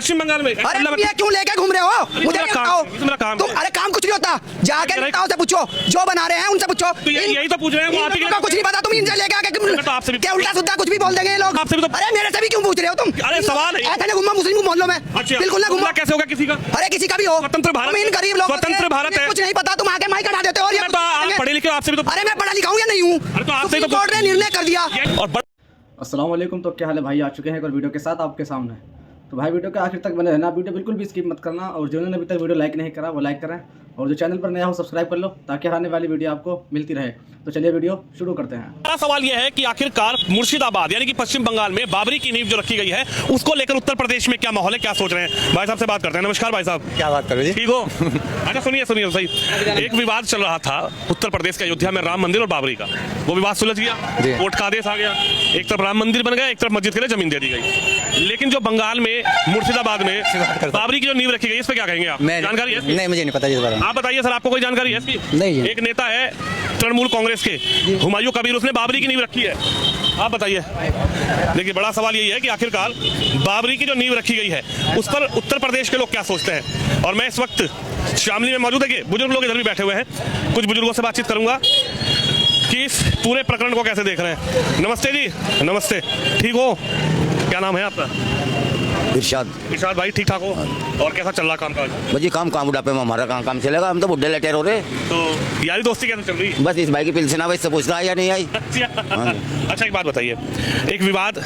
पश्चिम बंगाल में। अरे ये क्यों लेके घूम रहे हो? मुझे ये बताओ। तुम अरे काम कुछ नहीं होता, जाके नेताओं से पूछो जो बना रहे हैं उनसे पूछो। यही तो पूछ रहे हैं, इनको कुछ नहीं पता, तुम इनसे लेके आके क्या उल्टा सीधा कुछ भी बोल देंगे लोग। आपसे भी तो अरे मेरे से भी क्यों पूछ रहे हो तुम? अरे सवाल है ऐसा ना घूमा मुस्लिम को मोहल्लों में, बिल्कुल ना घूमा। कैसे होगा किसी का? अरे किसी का भी हो, स्वतंत्र भारत, इन गरीब लोग स्वतंत्र भारत है, कुछ नहीं पता, तुम आके माइक हटा देते हो। आप पढ़े लिखे, आपसे भी तो। अरे मैं पढ़ा लिखा हूँ या नहीं हूँ? सुप्रीम कोर्ट ने निर्णय कर दिया। अस्सलाम वालेकुम। तो क्या हाल है भाई, आ चुके हैं एक और वीडियो के साथ आपके सामने। तो भाई वीडियो के आखिर तक बने रहना, वीडियो बिल्कुल भी स्किप मत करना, और जिन्होंने अभी तक वीडियो लाइक नहीं करा वो लाइक करें, और जो चैनल पर नया हो सब्सक्राइब कर लो ताकि आने वाली वीडियो आपको मिलती रहे। तो चलिए वीडियो शुरू करते हैं। हमारा सवाल यह है कि आखिरकार मुर्शिदाबाद यानी कि पश्चिम बंगाल में बाबरी की नींव जो रखी गई है उसको लेकर उत्तर प्रदेश में क्या माहौल है, क्या सोच रहे हैं? भाई साहब से बात करते हैं। नमस्कार भाई साहब। क्या बात कर रहे हैं? ठीक हो? अच्छा सुनिए सही, एक विवाद चल रहा था उत्तर प्रदेश के अयोध्या में राम मंदिर और बाबरी का। वो विवाद सुलझ गया, कोर्ट का आदेश आ गया, एक तरफ राम मंदिर बन गया, एक तरफ मस्जिद के लिए जमीन दे दी गई। लेकिन जो बंगाल में मुर्शिदाबाद में बाबरी की जो नींव रखी गई इस पे क्या कहेंगे आप? जानकारी है? नहीं, मुझे नहीं पता इस बारे में। आप बताइए सर, आपको कोई जानकारी है इसकी? नहीं। एक नेता है तृणमूल कांग्रेस के हुमायूं कबीर, उसने बाबरी की नींव रखी है। आप बताइए। देखिए बड़ा सवाल यही है कि आखिरकार बाबरी की जो नींव रखी गई है उस पर उत्तर प्रदेश के लोग क्या सोचते हैं। और मैं इस वक्त शामली में मौजूद है, बुजुर्ग लोग इधर भी बैठे हुए हैं, कुछ बुजुर्गों से बातचीत करूंगा कि इस पूरे प्रकरण को कैसे देख रहे हैं। नमस्ते जी। नमस्ते, ठीक हो? क्या नाम है आपका? इरशाद भाई, ठीक ठाक हो? और कैसा चल रहा काम काज? भाई काम बुढ़ापे में हमारा काम चलेगा, हम तो बुढ़े लटेर हो रहे। तो यारी दोस्ती कैसे चल रही है? बस इस भाई की पेंशन भाई से पूछना है या नहीं आई। अच्छा एक बात बताइए, एक विवाद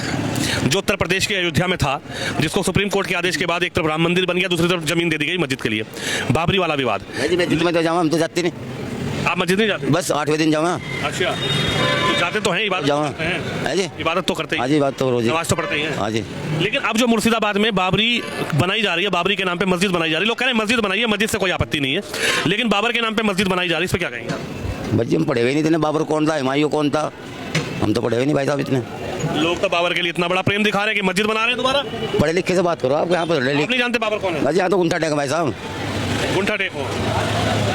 जो उत्तर प्रदेश के अयोध्या में था जिसको सुप्रीम कोर्ट के आदेश के बाद एक तरफ राम मंदिर बन गया, दूसरी तरफ जमीन दे दी गई मस्जिद के लिए, बाबरी वाला विवाद। मस्जिद में तो जाऊँ, हम तो जाते नहीं। आप मस्जिद नहीं जाते? बस 8वें दिन जाऊँ। अच्छा, तो जाते तो हैं, इबादत तो करते हैं। जी, बात तो रोज नमाज तो पढ़ते हैं। हाँ जी। लेकिन अब जो मुर्शिदाबाद में बाबरी बनाई जा रही है, बाबरी के नाम पे मस्जिद बनाई जा रही है, लोग कह रहे हैं मस्जिद बनाई है, मस्जिद से कोई आपत्ति नहीं है, लेकिन बाबर के नाम पे मस्जिद बनाई जा रही है, इस पर क्या कहेंगे? बच्चे हम पढ़े हुए नहीं थे, बाबर कौन था, हुमायूं कौन था, हम तो पढ़े हुए नहीं भाई साहब। इतने लोग तो बाबर के लिए इतना बड़ा प्रेम दिखा रहे हैं कि मस्जिद बना रहे हैं दोबारा। पढ़े लिखे से बात करो, आप यहाँ पर नहीं जानते बाबर कौन है? यहाँ तो गुंठा टेक भाई साहब, गुंठा टेक हो।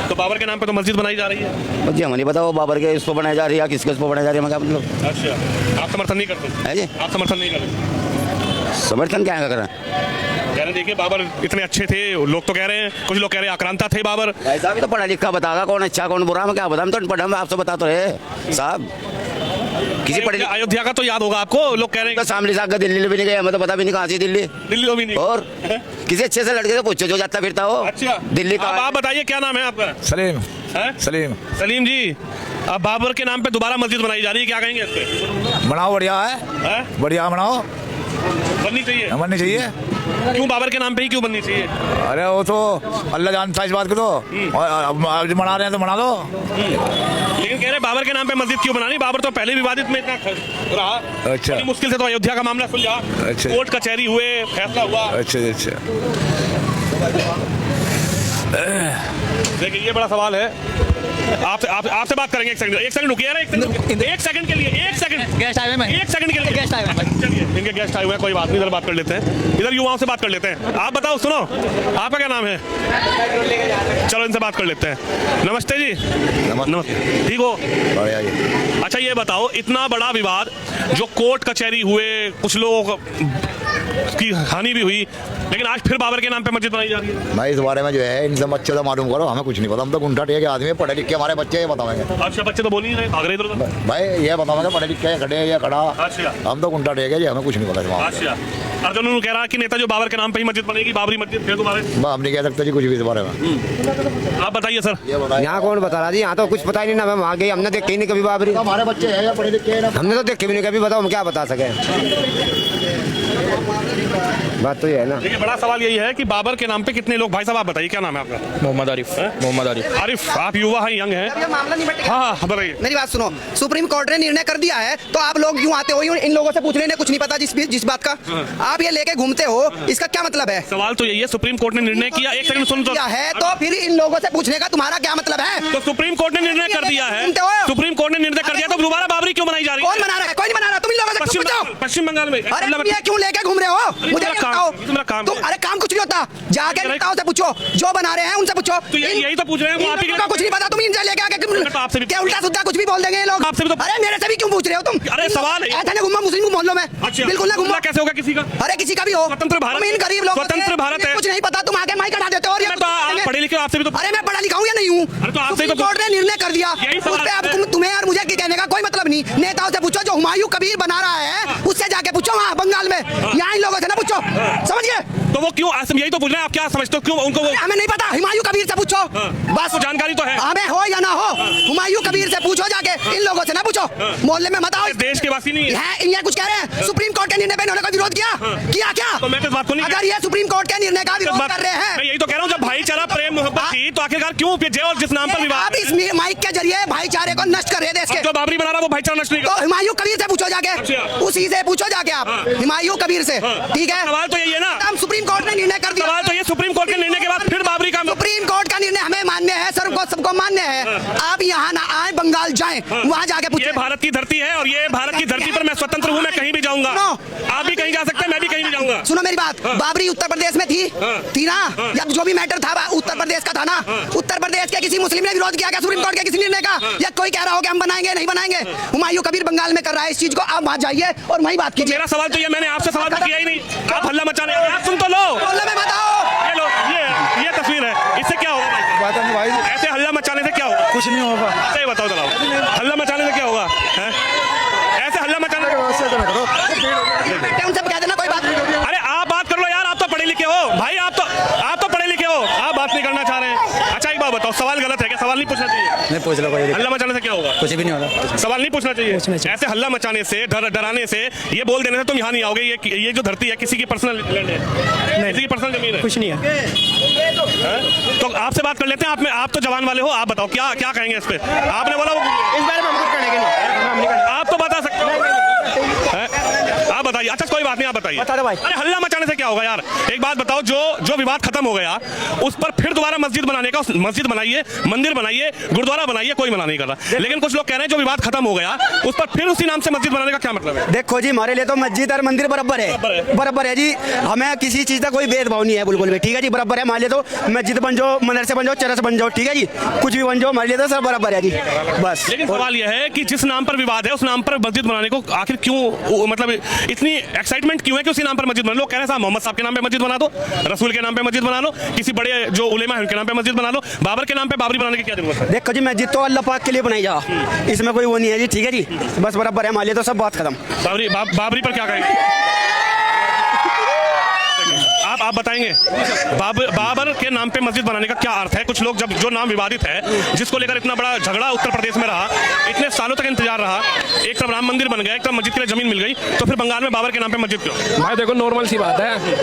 तो बाबर के नाम पे तो मस्जिद बनाई जा रही है। बच्चे हमें नहीं पता वो बाबर के इसको बनाई जा रही है या किसके इसको बनाई जा रही है, मतलब। अच्छा, आप समर्थन नहीं करते हैं जी? आप समर्थन नहीं करते? समर्थन क्या करें? कह रहे देखिए बाबर इतने अच्छे थे, लोग तो कह रहे हैं, कुछ लोग कह रहे हैं आक्रांता थे बाबर। भाई साहब तो पढ़ा लिखा बतागा कौन अच्छा कौन बुरा, मैं क्या बता, हम तो पढ़ा, मैं आपसे बता तो रहे साहब। किसी पढ़े अयोध्या का तो याद होगा आपको, लोग कह रहे हैं सामने से दिल्ली भी नहीं गए, हमें तो पता भी नहीं कहाँ से दिल्ली तो भी नहीं। और किसी अच्छे से लड़के से पूछो जो जाता फिरता हो। अच्छा, दिल्ली का। आप बताइए क्या नाम है आपका? सलीम जी, अब बाबर के नाम पे दोबारा मस्जिद बनाई जा रही है, क्या कहेंगे इस पे? बनाओ, बढ़िया है, बढ़िया बनाओ, बननी चाहिए। क्यों बाबर के नाम पे ही क्यों बननी चाहिए? अरे वो तो अल्लाह जानता है इस बात को, तो और बना रहे हैं तो बना दो। लेकिन कह रहे बाबर के नाम पे मस्जिद क्यों बनानी? बाबर तो पहले विवादित में इतना रहा। अच्छा, मुश्किल से तो अयोध्या का मामला सुलझा। अच्छा, कोर्ट कचहरी हुए, फैसला हुआ। अच्छा। देखिए ये बड़ा सवाल है। आपसे बात करेंगे, एक सेकंड रुकिए यार, एक सेकंड के लिए, एक सेकंड गेस्ट आए हुए, एक सेकंड के लिए गेस्ट आए हुए। चलिए इनके गेस्ट आए हुए हैं, कोई बात नहीं, इधर बात कर लेते हैं, इधर युवाओं से बात कर लेते हैं। आप बताओ, सुनो आपका क्या नाम है? चलो इनसे बात कर लेते हैं। नमस्ते जी। नमस्ते, ठीक हो? अच्छा ये बताओ, इतना बड़ा विवाद जो कोर्ट कचहरी हुए, कुछ लोग की हानि भी हुई, लेकिन आज फिर बाबर के नाम पे मस्जिद बनाई जा रही है। भाई इस बारे में जो है इनसे अच्छे से मालूम करो, हमें कुछ नहीं पता, हम तो गुंठा टेक आदमी, पढ़े लिखे हमारे बच्चे ये बताएंगे। अच्छा, बच्चे तो बोल नहीं रहे, भाग रहे इधर। भाई ये बताओगे पढ़े लिखे खड़े या खड़ा। अच्छा, हम तो गुंठा टेक है जी, हमें कुछ नहीं पता। अच्छा, अर्जुन उन्होंने कह रहा कि नेता जो बाबर के नाम पे ही मस्जिद बनेगी, बाबरी मस्जिद, फिर दोबारा हम नहीं कह सकते जी कुछ भी इस बारे में। आप बताइए सर। यहाँ कौन बता रहा जी, यहाँ तो कुछ पता ही नहीं ना, हम आगे हमने देखे नहीं कभी बाबरी, हमारे बच्चे हैं या पढ़े लिखे, हमने तो देखे भी नहीं कभी, बताओ हम क्या बता सके। बात तो ये है ना। देखिए बड़ा सवाल यही है कि बाबर के नाम पे कितने लोग, भाई साहब आप बताइए क्या नाम है आपका? मोहम्मद आरिफ। आरिफ, आप युवा हैं, यंग हैं। मामला नहीं बटेगा। हाँ बताइए। मेरी बात सुनो, सुप्रीम कोर्ट ने निर्णय कर दिया है, तो आप लोग क्यों आते हो इन लोगों से पूछ रहे हैं? कुछ नहीं पता जिस बात का आप ये लेके घूमते हो, इसका क्या मतलब है? सवाल तो यही है, सुप्रीम कोर्ट ने निर्णय किया, एक सेकंड सुन, है तो फिर इन लोगों से पूछने का तुम्हारा क्या मतलब है? तो सुप्रीम कोर्ट ने निर्णय कर दिया है, सुप्रीम कोर्ट ने निर्णय कर दिया, तो दोबारा बाबरी क्यों बनाई जा रही है? कौन बना रहा है? कोई नहीं बना रहा, तुम इन लोगों से पूछो। पश्चिम बंगाल में। अरे ये क्यों लेके घूम रहे हो? मुझे बताओ। तुम अरे काम कुछ नहीं होता, पता, जाके नेताओं से पूछो, जो बना रहे हैं उनसे पूछो। तो यही तो पूछ रहे हैं, वो आप ही इनको कुछ नहीं पता, तुम इनसे लेके आके आपसे भी क्या उल्टा सीधा कुछ भी बोल देंगे ये लोग। आपसे भी तो अरे मेरे से भी क्यों पूछ रहे हो तुम? अरे सवाल है, ऐसा नहीं घूमा मुस्लिम मोहल्लों में, अच्छा बिल्कुल ना घूमा। कैसे होगा किसी का? अरे किसी का भी हो, स्वतंत्र भारत, तुम इन गरीब लोग स्वतंत्र भारत है, कुछ नहीं पता, तुम आके माइक हटा देते हो। और ये आप पढ़े लिखे, आपसे भी तो। अरे मैं पढ़ा लिखा हूँ या नहीं हूँ? अरे तो आपसे सुप्रीम तो कोर्ट ने निर्णय कर दिया, उस पे अब तुम्हें और मुझे कहने का कोई मतलब नहीं। नेताओं से पूछो, जो हुमायूं कबीर बना रहा है उससे जाके पूछो वहाँ बंगाल में, यहाँ इन लोगों से ना पूछो, समझ गए? तो वो क्यों, यही तो पूछ रहे हैं, आप क्या समझते हो, क्यों उनको वो? हमें नहीं पता, हुमायूं कबीर से पूछो बस। जानकारी तो है, हमें हो या ना हो, हुमायूं कबीर से पूछो जाके, इन लोगों से ना पूछो, मोहल्ले में मत आओ। देश के वासी नहीं है, ये कुछ कह रहे हैं, सुप्रीम कोर्ट के निर्णय पे इन्होंने कोई विरोध किया? किया क्या? तो मैं तो बात को नहीं, अगर ये सुप्रीम कोर्ट के निर्णय का विरोध कर रहे हैं, मैं यही तो कह रहा हूँ, जब भाईचारा प्रेम मोहब्बत थी तो आखिरकार क्यों और जिस नाम पर विवाद? आप इस माइक के जरिए भाईचारे को नष्ट कर रहे हैं देश के। जो बाबरी बना रहा वो भाईचारा नष्ट नहीं तो हुमायूं कबीर से पूछो जाके, उसी से पूछो जाके आप, हुमायूं कबीर से, ठीक है? सवाल तो यही है ना, हम सुप्रीम कोर्ट ने निर्णय कर दिया। सवाल तो ये, सुप्रीम कोर्ट के निर्णय के बाद फिर बाबरी का, सुप्रीम कोर्ट का निर्णय हमें मान्य है, सबको मान्य है। आप यहाँ ना आए, बंगाल जाएं, वहाँ जाके पूछे। ये भारत की धरती है और ये भारत की धरती पर मैं स्वतंत्र हूँ, मैं कहीं भी जाऊंगा, आप भी कहीं जा सकते हैं, मैं भी कहीं भी जाऊंगा। सुनो मेरी बात, बाबरी उत्तर प्रदेश में थी ना, या जो भी मैटर था उत्तर प्रदेश का था ना। उत्तर प्रदेश के किसी मुस्लिम ने विरोध किया क्या सुप्रीम कोर्ट के किसी निर्णय का? या कोई कह रहा हो कि हम बनाएंगे नहीं बनाएंगे? हुमायूं कबीर बंगाल में कर रहा है इस चीज को, आप वहाँ जाइए और वहीं बात कीजिए। मेरा सवाल तो ये, मैंने आपसे सवाल तो किया ही नहीं, आप हल्ला मचाने, आप सुन तो लो, मोहल्ले में मत आओ। ये लो, ये तस्वीर है, इससे क्या होगा भाई? ऐसे हल्ला मचाने से क्या होगा? कुछ नहीं होगा। सही बताओ जरा, हल्ला मचाने से क्या होगा? ऐसे हल्ला मचाने उनसे कह देना कोई बात नहीं। अरे आप बात कर लो यार, आप तो पढ़े लिखे हो भाई, आप तो पढ़े लिखे हो, आप बात नहीं करना चाह रहे हैं। अच्छा एक बात बताओ, सवाल गलत है क्या? सवाल नहीं पूछना चाहिए? नहीं पूछ लो, कोई हल्ला मचाने से क्या होगा? कुछ भी नहीं होगा। सवाल नहीं पूछना चाहिए। ऐसे हल्ला मचाने से, डराने से, ये बोल देने से तुम यहाँ नहीं आओगे, ये जो धरती है किसी की पर्सनल लैंड है, किसी की पर्सनल जमीन है, कुछ नहीं है। तो आपसे बात कर लेते हैं। आप तो जवान वाले हो, आप बताओ क्या कहेंगे इस पे? आपने बोला इस बारे में हम कुछ करेंगे नहीं। आप तो बता सकते हो, आप बताइए। अच्छा कोई बात नहीं, आप बताइए। बता दो भाई। अरे हल्ला मचाने से क्या होगा यार? एक बात बताओ, जो विवाद खत्म हो गया उस पर फिर दोबारा मस्जिद बनाने का, मस्जिद बनाइए, मंदिर बनाइए, गुरुद्वारा बनाइए, कोई मना नहीं कर रहा, लेकिन कुछ लोग कह रहे हैं जो विवाद खत्म हो गया उस पर फिर उसी नाम से मस्जिद बनाने का क्या मतलब है? देखो जी, हमारे लिए तो मस्जिद और मंदिर बराबर है जी। हमें किसी चीज का कोई भेदभाव नहीं है, बिल्कुल भी, ठीक है जी, बराबर है। हमारे लिए तो मस्जिद बन जाओ, मदरसे बन जाओ, चरस बन जाओ, ठीक है जी, कुछ भी बन जाओ, हमारे लिए तो सब बराबर है जी, बस। लेकिन सवाल यह है कि जिस नाम पर विवाद है उस नाम पर मस्जिद बनाने को आखिर क्यों, मतलब इतनी एक्साइटमेंट क्यों है कि उसी नाम पर मस्जिद बना लो? कह रहे हैं साहब मोहम्मद साहब के नाम पे मस्जिद बना दो, रसूल के नाम पे मस्जिद बना लो, किसी बड़े जो उलेमा है उनके नाम पे मस्जिद बना लो, बाबर के नाम पे बाबरी बनाने की क्या जरूरत है? देखो जी, मस्जिद तो अल्लाह पाक के लिए बनाई जा, इसमें कोई वो नहीं है जी, ठीक है जी, बस बराबर है, हमारे लिए तो सब बात खत्म। बाबरी पर क्या कहेंगे आप बताएंगे? बाबर के नाम पे मस्जिद बनाने का क्या अर्थ है? कुछ लोग जो नाम विवादित है, जिसको लेकर इतना बड़ा झगड़ा उत्तर प्रदेश में रहा, इतने सालों तक इंतजार रहा, एक तरफ राम मंदिर बन गया, एक तरफ मस्जिद के लिए जमीन मिल गई, तो फिर बंगाल में बाबर के नाम पे मस्जिद क्यों? भाई देखो, नॉर्मल सी बात है,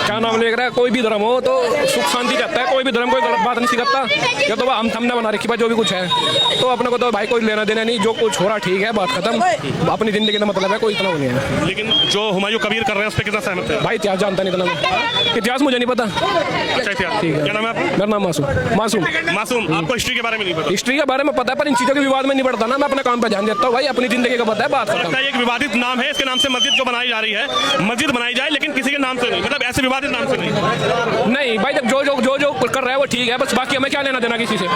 क्या नाम ले रहा है, कोई भी धर्म हो तो सुख शांति रहता है, कोई भी धर्म कोई गलत बात नहीं सिखाता, या तो हमने बना रखी, जो भी कुछ है तो अपने को तो भाई कोई लेना देना नहीं, जो कुछ हो रहा ठीक है, बात खत्म, अपनी जिंदगी का मतलब है, कोई इतना नहीं है। लेकिन जो हुमायूं कबीर कर रहे हैं उस पर कितना सहमत है? भाई इतिहास जानता नहीं, इतना इतिहास मुझे नहीं पता। अच्छा इतिहास, क्या नाम है आपका? मेरा नाम मासूम। आपको हिस्ट्री के बारे में नहीं पता? हिस्ट्री के बारे में पता है, पर इन चीजों के विवाद में नहीं पड़ता ना, मैं अपने काम पे ध्यान देता हूँ भाई, अपनी जिंदगी का पता है, बात खत्म। एक विवादित नाम है, इसके नाम से मस्जिद जो बनाई जा रही है, मस्जिद बनाई जाए लेकिन किसी के नाम से नहीं, मतलब ऐसे विवादित नाम से नहीं भाई, जब जो कर रहा है वो ठीक है, बस बाकी हमें क्या लेना देना किसी से।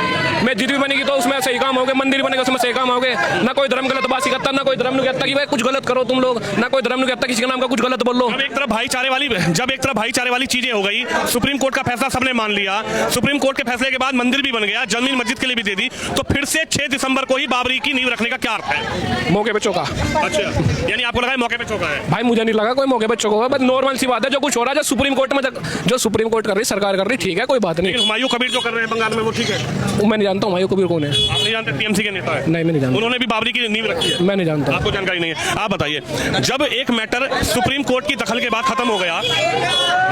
मस्जिद भी बनेगी तो उसमें सही काम हो गए, मंदिर बनेगा उसमें सही काम हो गए, ना कोई धर्म गलत बात करता, ना कोई धर्म नहीं कहता कि भाई कुछ गलत करो तुम लोग, ना कोई धर्म नहीं कहता किसी के नाम का कुछ गलत बोल लो। जब एक तरफ भाईचारे वाली चीजें हो गई, सुप्रीम कोर्ट का फैसला सबने मान लिया, सुप्रीम कोर्ट के फैसले के बाद मंदिर भी बन गया, जमीन मस्जिद के लिए भी दे दी, तो फिर से 6 दिसंबर को ही बाबरी की नींव रखने का क्या अर्थ है? मौके पे चौका। अच्छा, यानी आपको लगा मौके पे चौका है? भाई मुझे नहीं लगा कोई मौके पे चौका होगा, बस नॉर्मल सी बात है, जो कुछ हो रहा है, जो सुप्रीम कोर्ट में जो सुप्रीम कोर्ट कर रही, सरकार कर रही, ठीक है, कोई बात नहीं। हुमायूं कबीर जो कर रहे हैं बंगाल में वो ठीक है? मैं नहीं जानता हुमायूं कबीर कौन है। आप नहीं जानते? टीएमसी के नेता है? नहीं, मैं नहीं जानता। उन्होंने भी बाबरी की नींव रखी है? मैं नहीं जानता। आपको जानकारी नहीं है? आप बताइए, जब एक मैटर सुप्रीम कोर्ट की दखल के बाद खत्म हो गया,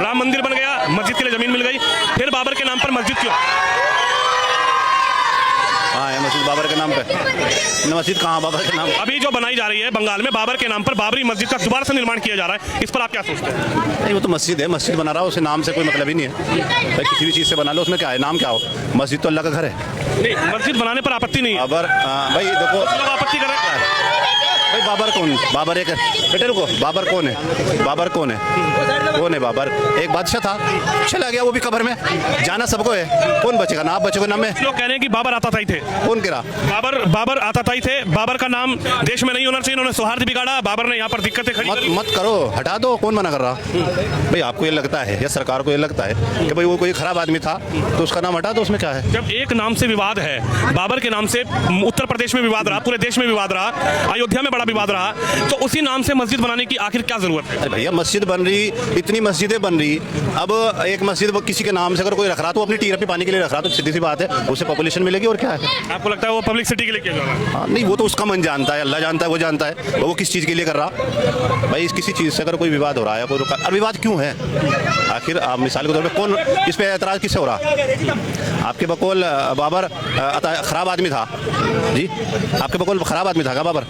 राम मंदिर बन गया, मस्जिद के लिए जमीन मिल गई, फिर बाबर के नाम पर मस्जिद क्यों? हाँ है मस्जिद बाबर के नाम पे। मस्जिद कहाँ बाबर के नाम? अभी जो बनाई जा रही है बंगाल में बाबर के नाम पर बाबरी मस्जिद का दोबारा से निर्माण किया जा रहा है, इस पर आप क्या सोचते हैं? नहीं, वो तो मस्जिद है, मस्जिद बना रहा है, उसे नाम से कोई मतलब ही नहीं है भाई, किसी भी चीज़ से बना लो, उसमें क्या है, नाम क्या हो, मस्जिद तो अल्लाह का घर है। नहीं, मस्जिद बनाने पर आपत्ति नहीं है? भाई देखो, लोग आपत्ति कर रहे हैं। भाई बाबर कौन? बाबर एक बेटे रुको, बाबर कौन है? बाबर कौन है? कौन है बाबर? एक बादशाह था, चला गया वो भी कब्र में, जाना सबको है। कौन बचेगा ना? आप बचोगे ना? मैं लोग कह रहे हैं कि बाबर आताताई थे। कौन गिरा? बाबर आताताई थे। बाबर का नाम देश में नहीं होना चाहिए, उन्होंने सौहार्द बिगाड़ा, बाबर ने यहाँ पर दिक्कतें खड़ी मत मत करो, हटा दो। कौन मना कर रहा? भाई आपको ये लगता है या सरकार को ये लगता है कि भाई वो कोई खराब आदमी था तो उसका नाम हटा दो, उसमें क्या है? जब एक नाम से विवाद है, बाबर के नाम से उत्तर प्रदेश में विवाद रहा, पूरे देश में विवाद रहा, अयोध्या में बड़ा विवाद रहा, तो उसी नाम से मस्जिद बनाने की आखिर क्या जरूरत है? अरे भैया मस्जिद बन रही, इतनी मस्जिदें बन रही, अब एक मस्जिद किसी के नाम से अगर कोई रख रहा तो अपनी टीआरपी पाने के लिए रख रहा, तो सीधी सी बात है उससे पॉपुलेशन मिलेगी और क्या है? आपको लगता है वो पब्लिसिटी के लिए किया जा रहा है? हाँ, नहीं वो तो उसका मन जानता है, अल्लाह जानता है, वो जानता है वो किस चीज़ के लिए कर रहा। भाई किसी चीज़ से अगर कोई विवाद हो रहा है, कोई और विवाद क्यों है आखिर? आप मिसाल के तौर पर कौन इस पे एतराज़ किससे हो रहा? आपके बकौल बाबर खराब आदमी था जी? आपके बकौल खराब आदमी था क्या बाबर?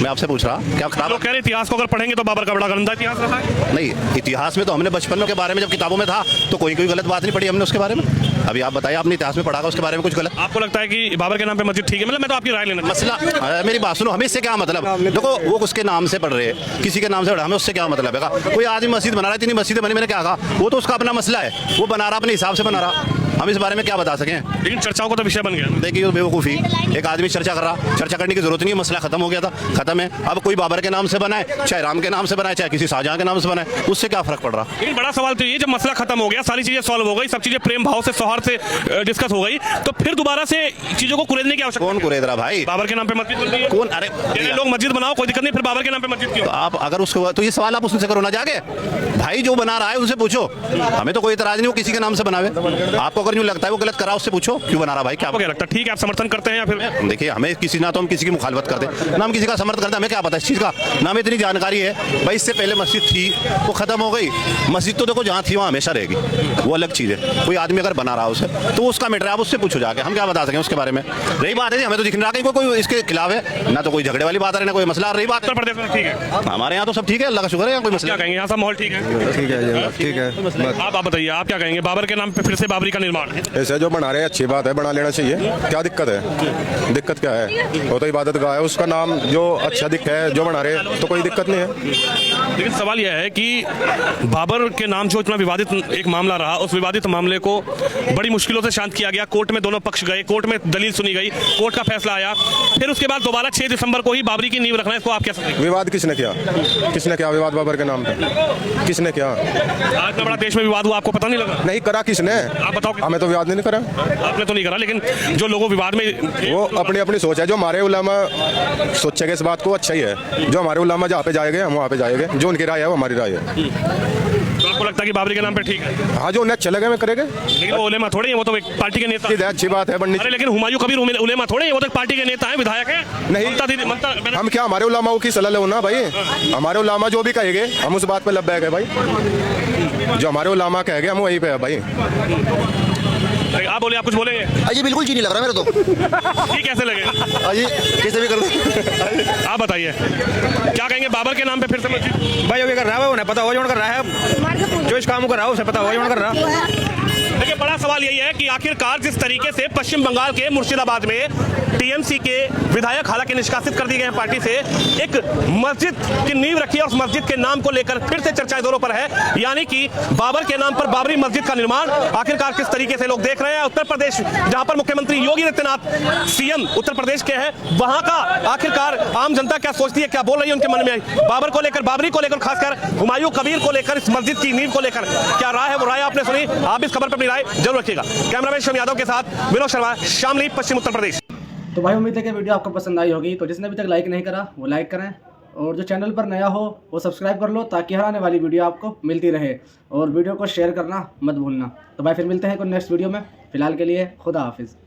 मैं आपसे पूछ रहा, क्या खराब? लोग कह रहे इतिहास को अगर पढ़ेंगे तो बाबर का बड़ा गंदा इतिहास रहा है। नहीं, इतिहास में तो हमने बचपन के बारे में जब किताबों में था तो कोई गलत बात नहीं पढ़ी हमने उसके बारे में। अभी आप बताइए, आपने इतिहास में पढ़ा उसके बारे में कुछ गलत? आपको लगता है कि बाबर के नाम पे मस्जिद ठीक है? मतलब मैं तो आपकी राय लेना। मसला मेरी बात सुनो, हमें इससे क्या मतलब? देखो वो उसके नाम से पढ़ रहे हैं, किसी के नाम से पढ़ रहे, हमें उससे क्या मतलब है? कोई आदमी मस्जिद बना रहा है, इतनी मस्जिदें बनी, मैंने क्या कहा? वो तो उसका अपना मसला है, वो बना रहा अपने हिसाब से बना रहा, हम इस बारे में क्या बता सकें? लेकिन चर्चाओं का तो विषय बन गया। देखिए बेवकूफ़ी, एक आदमी चर्चा कर रहा, चर्चा करने की जरूरत नहीं है, मसला खत्म हो गया था, खत्म है। अब कोई बाबर के नाम से बनाए, चाहे राम के नाम से बनाए, चाहे किसी शाहजहां के नाम से बनाए, उससे क्या फर्क पड़ रहा? लेकिन बड़ा सवाल तो ये, जब मसला खत्म हो गया, सारी चीजें सॉल्व हो गई, सब चीजें प्रेम भाव से, सौहार्द से डिस्कस हो गई, तो फिर दोबारा से चीजों को कुरेदने की आवश्यकता? कौन कुरेद रहा भाई? बाबर के नाम पे मस्जिद बन रही है। कौन? अरे लोग मस्जिद बनाओ, कोई दिक्कत नहीं, फिर बाबर के नाम पे मस्जिद क्यों? आप अगर उसको, तो ये सवाल आप उससे करो ना जाके, भाई जो बना रहा है उनसे पूछो, हमें तो कोई इतराज नहीं, वो किसी के नाम से बनावे। आपको अगर यूँ लगता है वो गलत करा, उससे पूछो क्यों बना रहा भाई, क्या लगता है? ठीक है, आप समर्थन करते हैं या फिर? देखिए हमें किसी, ना तो हम किसी की मुखालफत करते, ना हम किसी का समर्थन करते, हमें क्या पता इस चीज़ का, ना हमें इतनी जानकारी है। भाई इससे पहले मस्जिद थी, वो खत्म हो गई, मस्जिद तो देखो जहाँ थी वहाँ हमेशा रहेगी, वो अलग चीज़ है। कोई आदमी अगर बना रहा है उसे, तो उसका मैटर है, आप उससे पूछो जाके, हम क्या बता सकें उसके बारे में? रही बात है हमें तो दिख नहीं रहा कि कोई इसके खिलाफ है, ना तो कोई झगड़े वाली बात है, ना कोई मसला। रही बात उत्तर प्रदेश में ठीक है, हमारे यहाँ तो सब ठीक है, अल्लाह का शुक्र है, कोई मसला कहेंगे यहाँ सब माहौल ठीक है? ठीक है, ठीक है। आप बताइए, आप क्या कहेंगे? बाबर के नाम पे फिर से बाबरी का निर्माण? ऐसे जो बना रहे हैं अच्छी बात है, बना लेना चाहिए, क्या दिक्कत है? दिक्कत क्या है? वो तो इबादत गाह है, उसका नाम जो अच्छा दिख है जो बना रहे तो कोई दिक्कत नहीं है। लेकिन सवाल यह है कि बाबर के नाम जो इतना विवादित एक मामला रहा, उस विवादित मामले को बड़ी मुश्किलों से शांत किया गया, कोर्ट में दोनों पक्ष गए, कोर्ट में दलील सुनी गई, कोर्ट का फैसला आया, फिर उसके बाद दोबारा 6 दिसंबर को ही बाबरी की नींव रखना है, इसको आप क्या समझते? विवाद किसने किया? किसने किया विवाद बाबर के नाम पे? किसने किया? आज का बड़ा देश में विवाद हुआ, आपको पता नहीं लगा? नहीं करा किसने? आप बताओ। हमें तो विवाद नहीं करा। आपने तो नहीं करा, लेकिन जो लोगों विवाद में, वो अपनी अपनी सोच है, जो हमारे उलमा सोचेंगे इस बात को अच्छा ही है, जो हमारे उलमा जहाँ पे जाएंगे हम वहाँ पे जाएंगे, जो उनकी राय है वो हमारी राय है। तो आपको लगता है कि बाबरी के नाम पे ठीक है? हाँ, जो उन्हें चले गए मैं करेंगे। लेकिन वो उलेमा थोड़े हैं, वो तो एक पार्टी के नेता हैं। अच्छी बात है बननी। अरे लेकिन हुमायूं कबीर उलेमा थोड़े हैं, वो तो एक पार्टी के नेता हैं, विधायक हैं। नहीं, हम क्या हमारे उलमाओं की सलाह लो ना भाई, हमारे उलमा जो भी कहेंगे हम उस बात पे लब्बैक है भाई, जो हमारे उलमा कहेंगे हम वहीं पे है भाई। आप बोले, आप कुछ बोलेंगे? अजी बिल्कुल जी नहीं लग रहा मेरे तो। ये कैसे लगे? अजी कैसे भी कर दो। आप बताइए क्या कहेंगे? बाबर के नाम पे फिर से मस्जिद? भाई जो कर रहा है उन्हें पता हो, जो कर रहा है, जो इस काम को कर रहा है उसे पता हो, जो कर रहा है। देखिए बड़ा सवाल यही है कि आखिरकार जिस तरीके से पश्चिम बंगाल के मुर्शिदाबाद में टीएमसी के विधायक हालांकि निष्कासित कर दिए गए हैं पार्टी से, एक मस्जिद की नींव रखी है, उस मस्जिद के नाम को लेकर फिर से चर्चाएं जोरों पर है, यानी कि बाबर के नाम पर बाबरी मस्जिद का निर्माण आखिरकार किस तरीके से लोग देख रहे हैं। उत्तर प्रदेश जहां पर मुख्यमंत्री योगी आदित्यनाथ सीएम उत्तर प्रदेश के हैं, वहां का आखिरकार आम जनता क्या सोचती है, क्या बोल रही है उनके मन में बाबर को लेकर, बाबरी को लेकर, खासकर हुमायूं कबीर को लेकर, इस मस्जिद की नींव को लेकर क्या राय है, वो राय आपने सुनी। आप इस खबर पर अपनी राय जरूर रखिएगा। कैमरामैन शिवम यादव के साथ विनोद शर्मा, शामली, पश्चिम उत्तर प्रदेश। तो भाई उम्मीद है कि वीडियो आपको पसंद आई होगी, तो जिसने अभी तक लाइक नहीं करा वो लाइक करें, और जो चैनल पर नया हो वो सब्सक्राइब कर लो, ताकि हर आने वाली वीडियो आपको मिलती रहे, और वीडियो को शेयर करना मत भूलना। तो भाई फिर मिलते हैं कोई नेक्स्ट वीडियो में, फिलहाल के लिए खुदा हाफिज़।